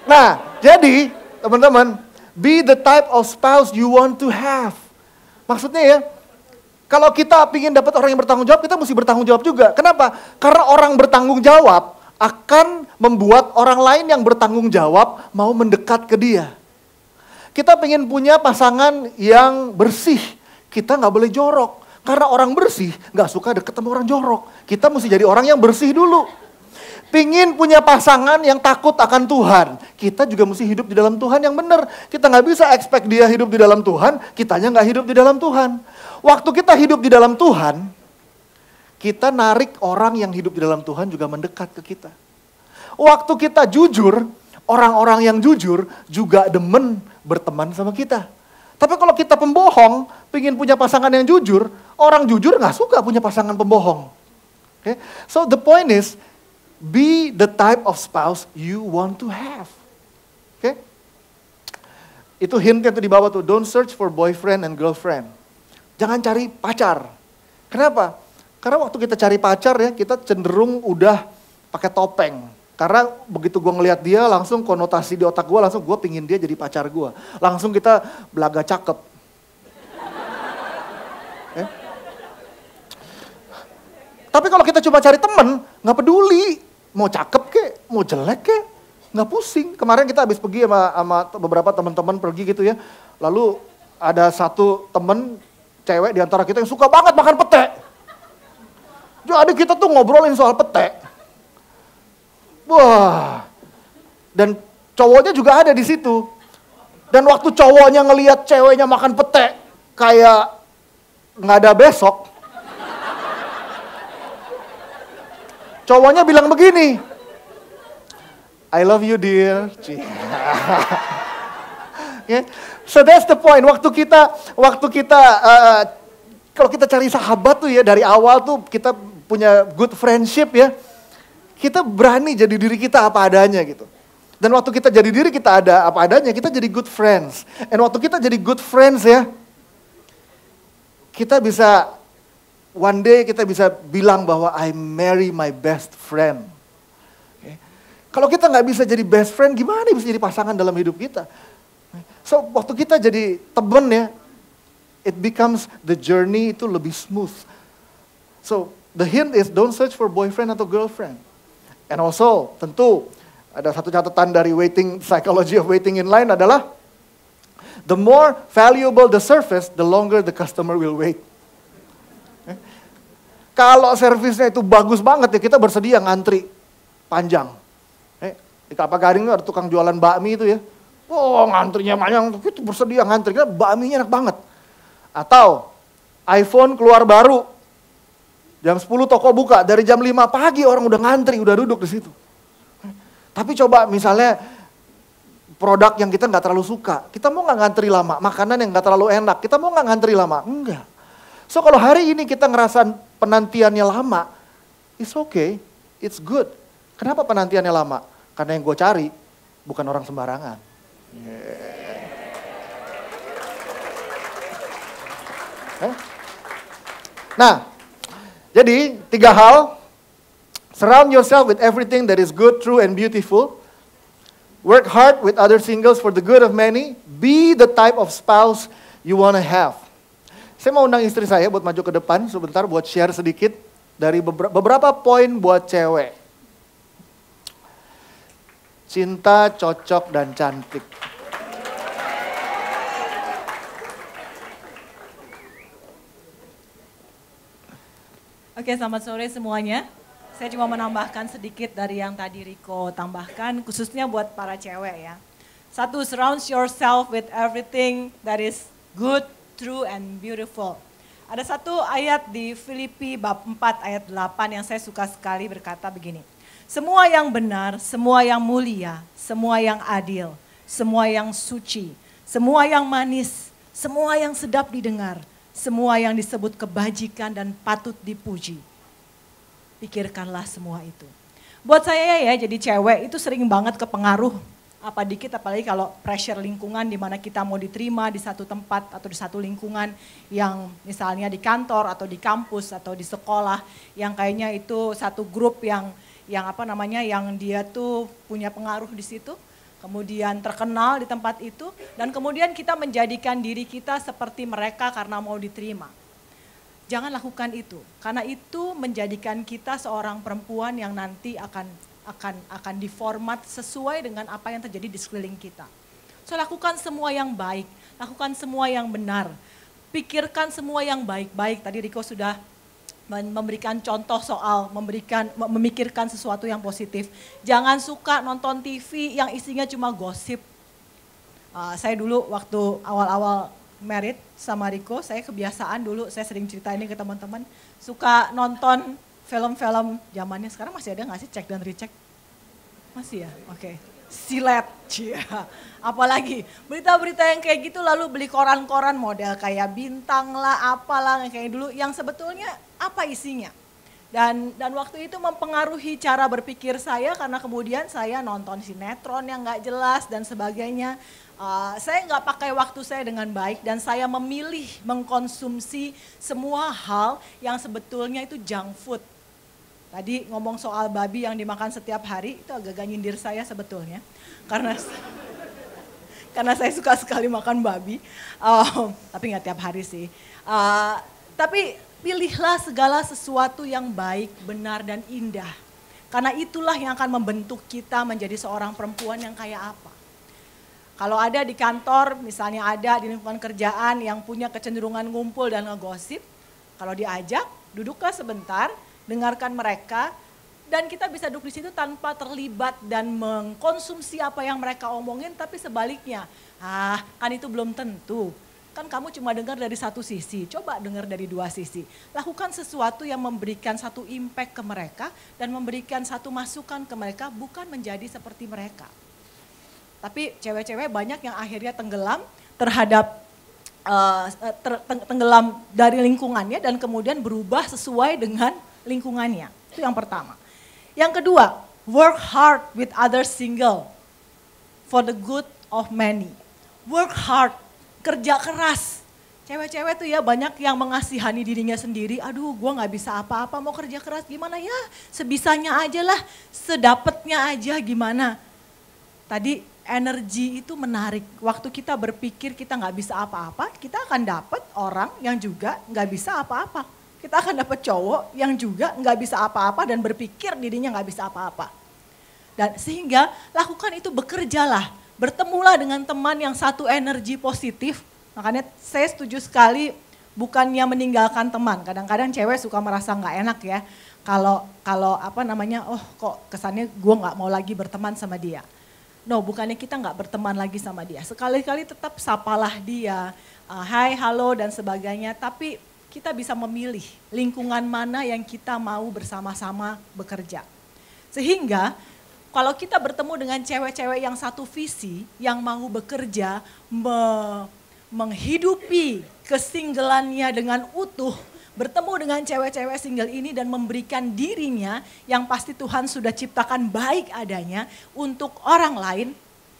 Nah, jadi teman-teman, be the type of spouse you want to have. Maksudnya ya, kalau kita ingin dapat orang yang bertanggung jawab, kita mesti bertanggung jawab juga. Kenapa? Karena orang bertanggung jawab akan membuat orang lain yang bertanggung jawab mau mendekat ke dia. Kita ingin punya pasangan yang bersih, kita nggak boleh jorok. Karena orang bersih nggak suka deket sama orang jorok. Kita mesti jadi orang yang bersih dulu. Pingin punya pasangan yang takut akan Tuhan, kita juga mesti hidup di dalam Tuhan yang benar. Kita nggak bisa expect dia hidup di dalam Tuhan, kitanya nggak hidup di dalam Tuhan. Waktu kita hidup di dalam Tuhan, kita narik orang yang hidup di dalam Tuhan juga mendekat ke kita. Waktu kita jujur, orang-orang yang jujur juga demen berteman sama kita. Tapi kalau kita pembohong, pingin punya pasangan yang jujur, orang jujur nggak suka punya pasangan pembohong. Okay? So the point is, be the type of spouse you want to have. Okay? Itu hintnya tuh di bawah tuh, don't search for boyfriend and girlfriend. Jangan cari pacar. Kenapa? Karena waktu kita cari pacar ya, kita cenderung udah pakai topeng. Karena begitu gue ngelihat dia, langsung konotasi di otak gue, langsung gue pingin dia jadi pacar gue. Langsung kita belaga cakep. Tapi kalau kita coba cari temen, gak peduli. Mau cakep kek, mau jelek kek, gak pusing. Kemarin kita habis pergi sama beberapa teman-teman pergi gitu ya. Lalu ada satu temen cewek di antara kita yang suka banget makan pete. Jadi kita tuh ngobrolin soal pete. Wah, dan cowoknya juga ada di situ. Dan waktu cowoknya ngelihat ceweknya makan pete, kayak nggak ada besok. Cowoknya bilang begini, I love you dear. Okay? So that's the point. Waktu kita kalau kita cari sahabat tuh ya dari awal tuh kita punya good friendship ya. Kita berani jadi diri kita apa adanya gitu. Dan waktu kita jadi diri kita ada apa adanya, kita jadi good friends. And waktu kita jadi good friends ya, kita bisa, one day kita bisa bilang bahwa I marry my best friend. Okay. Kalau kita nggak bisa jadi best friend, gimana bisa jadi pasangan dalam hidup kita? So waktu kita jadi temen ya, it becomes the journey itu lebih smooth. So the hint is don't search for boyfriend atau girlfriend. And also, tentu ada satu catatan dari psychology of waiting in line adalah the more valuable the service, the longer the customer will wait. Kalau servisnya itu bagus banget ya, kita bersedia ngantri panjang. Di Kelapa Gading ada tukang jualan bakmi itu ya. Oh ngantrinya panjang, kita bersedia ngantri, karena bakminya enak banget. Atau iPhone keluar baru. Jam 10 toko buka, dari jam 5 pagi orang udah ngantri, udah duduk di situ. Tapi coba misalnya produk yang kita nggak terlalu suka, kita mau nggak ngantri lama, makanan yang nggak terlalu enak, kita mau nggak ngantri lama? Enggak. So kalau hari ini kita ngerasa penantiannya lama, it's okay, it's good. Kenapa penantiannya lama? Karena yang gue cari bukan orang sembarangan. Nah, jadi 3 hal, surround yourself with everything that is good, true, and beautiful. Work hard with other singles for the good of many. Be the type of spouse you want to have. Saya mau undang istri saya buat maju ke depan sebentar buat share sedikit dari beberapa poin buat cewek. Cinta, cocok, dan cantik. Oke, selamat sore semuanya. Saya cuma menambahkan sedikit dari yang tadi Riko tambahkan, khususnya buat para cewek ya. 1, surround yourself with everything that is good, true, and beautiful. Ada satu ayat di Filipi bab 4 ayat 8 yang saya suka sekali berkata begini. Semua yang benar, semua yang mulia, semua yang adil, semua yang suci, semua yang manis, semua yang sedap didengar, semua yang disebut kebajikan dan patut dipuji. Pikirkanlah semua itu. Buat saya ya jadi cewek itu sering banget kepengaruh apa dikit, apalagi kalau pressure lingkungan di mana kita mau diterima di satu tempat atau di satu lingkungan yang misalnya di kantor atau di kampus atau di sekolah yang kayaknya itu satu grup yang dia tuh punya pengaruh di situ. kemudian terkenal di tempat itu, dan kemudian kita menjadikan diri kita seperti mereka karena mau diterima. Jangan lakukan itu, karena itu menjadikan kita seorang perempuan yang nanti akan diformat sesuai dengan apa yang terjadi di sekeliling kita. So lakukan semua yang baik, lakukan semua yang benar, pikirkan semua yang baik-baik. Tadi Riko sudah memberikan contoh soal memikirkan sesuatu yang positif. Jangan suka nonton TV yang isinya cuma gosip. Saya dulu waktu awal-awal married sama Riko, saya kebiasaan dulu, saya sering cerita ini ke teman-teman, suka nonton film-film zamannya. Sekarang masih ada nggak sih Cek dan Recheck? Masih ya? Oke. Silet, apalagi berita-berita yang kayak gitu, lalu beli koran-koran model kayak Bintang lah, apalah yang kayak dulu, yang sebetulnya apa isinya. Dan waktu itu mempengaruhi cara berpikir saya, karena kemudian saya nonton sinetron yang gak jelas dan sebagainya. Saya gak pakai waktu saya dengan baik, dan saya memilih mengkonsumsi semua hal yang sebetulnya itu junk food. Tadi ngomong soal babi yang dimakan setiap hari, itu agak nyindir saya sebetulnya. Karena saya suka sekali makan babi, tapi gak tiap hari sih. Tapi pilihlah segala sesuatu yang baik, benar, dan indah. Karena itulah yang akan membentuk kita menjadi seorang perempuan yang kayak apa. Kalau ada di kantor, misalnya ada di lingkungan kerjaan yang punya kecenderungan ngumpul dan ngegosip, kalau diajak, duduklah sebentar, dengarkan mereka, dan kita bisa duduk di situ tanpa terlibat dan mengkonsumsi apa yang mereka omongin, tapi sebaliknya, kan itu belum tentu. Kan kamu cuma dengar dari satu sisi, coba dengar dari dua sisi. Lakukan sesuatu yang memberikan satu impact ke mereka dan memberikan satu masukan ke mereka, bukan menjadi seperti mereka. Tapi cewek-cewek banyak yang akhirnya tenggelam terhadap tenggelam dari lingkungannya dan kemudian berubah sesuai dengan lingkungannya. Itu yang pertama. Yang kedua, work hard with others single for the good of many. Work hard, kerja keras. Cewek-cewek tuh ya banyak yang mengasihani dirinya sendiri. Aduh, gue gak bisa apa-apa, mau kerja keras gimana ya? Sebisanya aja lah, sedapetnya aja gimana. Tadi energi itu menarik. Waktu kita berpikir kita gak bisa apa-apa, kita akan dapat orang yang juga gak bisa apa-apa. Kita akan dapat cowok yang juga gak bisa apa-apa dan berpikir dirinya gak bisa apa-apa. Dan sehingga lakukan itu, bekerjalah. Bertemulah dengan teman yang satu energi positif. Makanya saya setuju sekali bukannya meninggalkan teman. Kadang-kadang cewek suka merasa nggak enak ya. Kalau kok kesannya gue nggak mau lagi berteman sama dia. No, bukannya kita nggak berteman lagi sama dia. Sekali-kali tetap sapalah dia, hai, halo dan sebagainya. Tapi kita bisa memilih lingkungan mana yang kita mau bersama-sama bekerja. Sehingga kalau kita bertemu dengan cewek-cewek yang satu visi, yang mau bekerja, menghidupi kesinggelannya dengan utuh, bertemu dengan cewek-cewek single ini dan memberikan dirinya yang pasti Tuhan sudah ciptakan baik adanya untuk orang lain,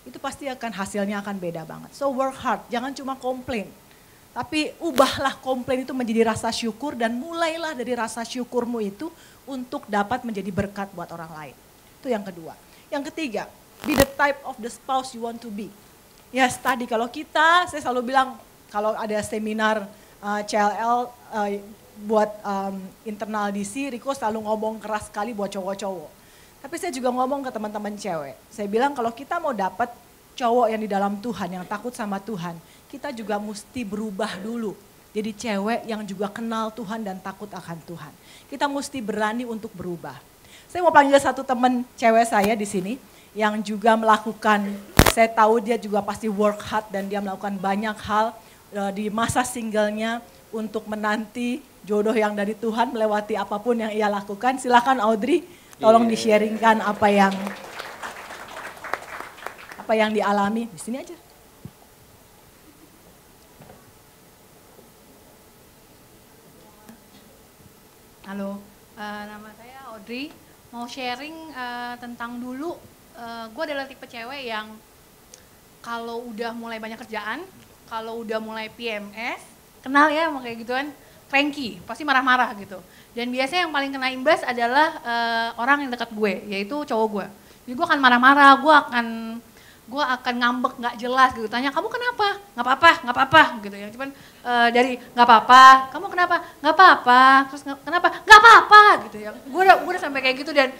itu pasti hasilnya akan beda banget. So work hard, jangan cuma komplain. Tapi ubahlah komplain itu menjadi rasa syukur dan mulailah dari rasa syukurmu itu untuk dapat menjadi berkat buat orang lain. Itu yang kedua. Yang ketiga, be the type of the spouse you want to be. Yes, tadi kalau saya selalu bilang kalau ada seminar CLL buat internal DC, Riko selalu ngomong keras sekali buat cowok-cowok. Tapi saya juga ngomong ke teman-teman cewek. Saya bilang kalau kita mau dapat cowok yang di dalam Tuhan, yang takut sama Tuhan, kita juga mesti berubah dulu. Jadi cewek yang juga kenal Tuhan dan takut akan Tuhan. Kita mesti berani untuk berubah. Saya mau panggil satu teman cewek saya di sini yang juga melakukan, saya tahu dia juga pasti work hard dan dia melakukan banyak hal di masa singlenya untuk menanti jodoh yang dari Tuhan melewati apapun yang ia lakukan. Silakan Audrey, tolong di-sharingkan apa yang dialami. Di sini aja. Halo, nama saya Audrey. Mau sharing tentang dulu, gue adalah tipe cewek yang kalau udah mulai banyak kerjaan, kalau udah mulai PMS, kenal ya sama kayak gituan, cranky, pasti marah-marah gitu. Dan biasanya yang paling kena imbas adalah orang yang dekat gue, yaitu cowok gue. Jadi gue akan marah-marah, gue akan ngambek nggak jelas gitu. Tanya kamu kenapa? Nggak apa-apa gitu ya. Cuman dari nggak apa-apa, kamu kenapa? Nggak apa-apa. Terus kenapa? Nggak apa-apa gitu ya. Gue udah sampai kayak gitu dan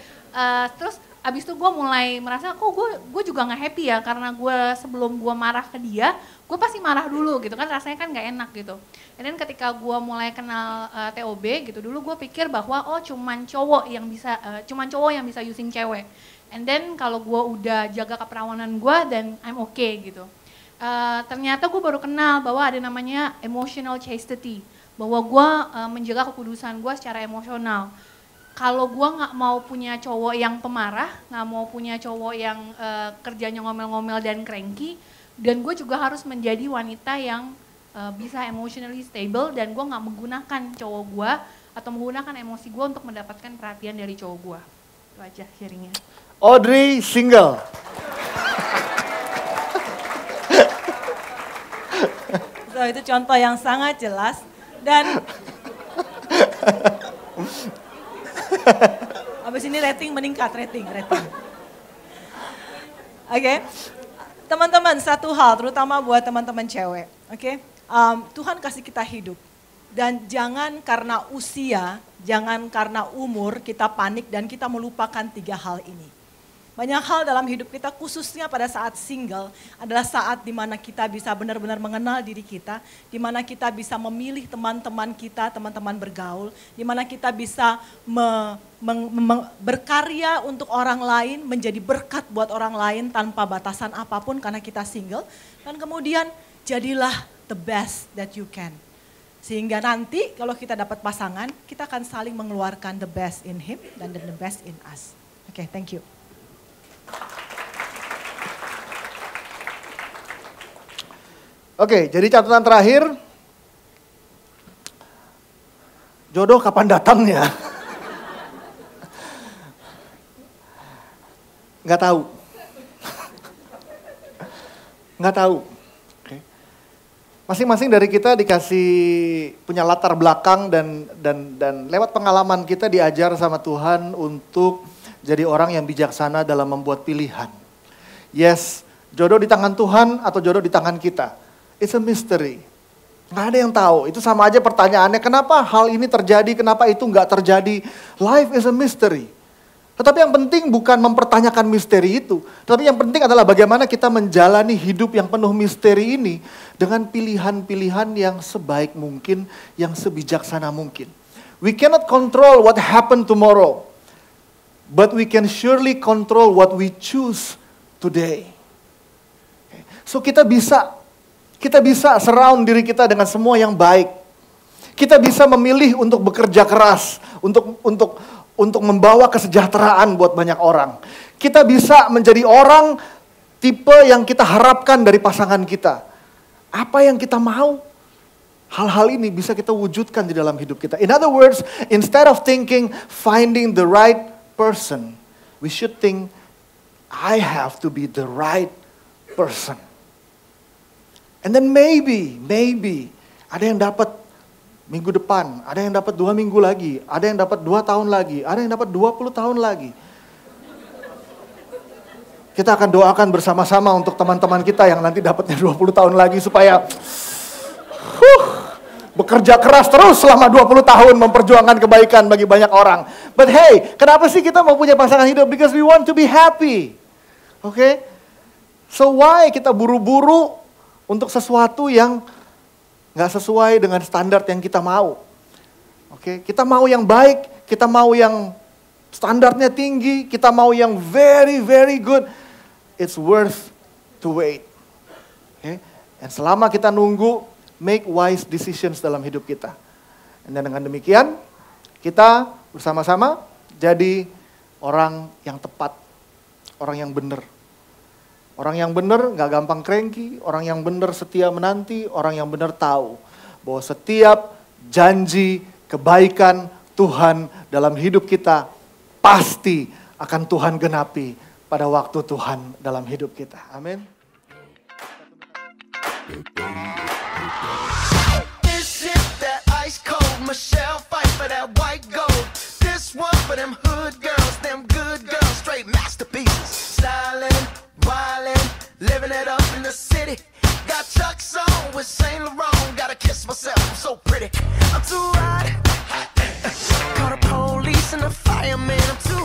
terus abis itu gue mulai merasa kok gue juga nggak happy ya karena gue sebelum gue marah ke dia, gue pasti marah dulu gitu kan, rasanya kan nggak enak gitu. Dan ketika gue mulai kenal TOB gitu, dulu gue pikir bahwa cuman cowok yang bisa using cewek. And then kalau gue udah jaga keperawanan gue dan I'm okay gitu. Ternyata gue baru kenal bahwa ada namanya emotional chastity, bahwa gue menjaga kekudusan gue secara emosional. Kalau gue nggak mau punya cowok yang pemarah, nggak mau punya cowok yang kerjanya ngomel-ngomel dan cranky, dan gue juga harus menjadi wanita yang bisa emotionally stable dan gue nggak menggunakan cowok gue atau menggunakan emosi gue untuk mendapatkan perhatian dari cowok gue. Itu aja sharingnya. Audrey single. So, itu contoh yang sangat jelas dan habis ini rating meningkat, rating. Oke. Teman-teman, satu hal terutama buat teman-teman cewek, oke? Tuhan kasih kita hidup. Dan jangan karena usia, jangan karena umur kita panik dan kita melupakan 3 hal ini. Banyak hal dalam hidup kita khususnya pada saat single adalah saat dimana kita bisa benar-benar mengenal diri kita, dimana kita bisa memilih teman-teman kita, teman-teman bergaul, dimana kita bisa berkarya untuk orang lain, menjadi berkat buat orang lain tanpa batasan apapun karena kita single. Dan kemudian jadilah the best that you can. Sehingga nanti kalau kita dapat pasangan, kita akan saling mengeluarkan the best in him dan the best in us. Oke, thank you. Oke, jadi catatan terakhir, jodoh kapan datangnya? Nggak tahu. Nggak tahu. Oke. Masing-masing dari kita dikasih punya latar belakang dan lewat pengalaman kita diajar sama Tuhan untuk jadi orang yang bijaksana dalam membuat pilihan. Yes, jodoh di tangan Tuhan atau jodoh di tangan kita. It's a mystery. Nggak ada yang tahu. Itu sama aja pertanyaannya, kenapa hal ini terjadi, kenapa itu nggak terjadi. Life is a mystery. Tetapi yang penting bukan mempertanyakan misteri itu. Tetapi yang penting adalah bagaimana kita menjalani hidup yang penuh misteri ini dengan pilihan-pilihan yang sebaik mungkin, yang sebijaksana mungkin. We cannot control what happen tomorrow. But we can surely control what we choose today. So kita bisa surround diri kita dengan semua yang baik. Kita bisa memilih untuk bekerja keras, untuk membawa kesejahteraan buat banyak orang. Kita bisa menjadi orang tipe yang kita harapkan dari pasangan kita. Apa yang kita mau, hal-hal ini bisa kita wujudkan di dalam hidup kita. In other words, instead of thinking finding the right person, we should think, I have to be the right person. And then maybe, ada yang dapat minggu depan, ada yang dapat 2 minggu lagi, ada yang dapat 2 tahun lagi, ada yang dapat 20 tahun lagi. Kita akan doakan bersama-sama untuk teman-teman kita yang nanti dapatnya 20 tahun lagi supaya bekerja keras terus selama 20 tahun memperjuangkan kebaikan bagi banyak orang. But hey, kenapa sih kita mau punya pasangan hidup? Because we want to be happy. Okay? So why kita buru-buru untuk sesuatu yang gak sesuai dengan standar yang kita mau? Okay? Kita mau yang baik, kita mau yang standarnya tinggi, kita mau yang very, very good. It's worth to wait. Okay? Dan selama kita nunggu, make wise decisions dalam hidup kita. Dan dengan demikian, kita bersama-sama jadi orang yang tepat, orang yang benar. Orang yang benar gak gampang cranky, orang yang benar setia menanti, orang yang benar tahu bahwa setiap janji kebaikan Tuhan dalam hidup kita pasti akan Tuhan genapi pada waktu Tuhan dalam hidup kita. Amin. This is that ice cold Michelle fight for that white gold. This one for them hood girls, them good girls, straight masterpieces. Stylin', wildin', living it up in the city. Got Chuck's on with Saint Laurent. Gotta kiss myself, I'm so pretty. I'm too hot. Call the police and the fireman. I'm too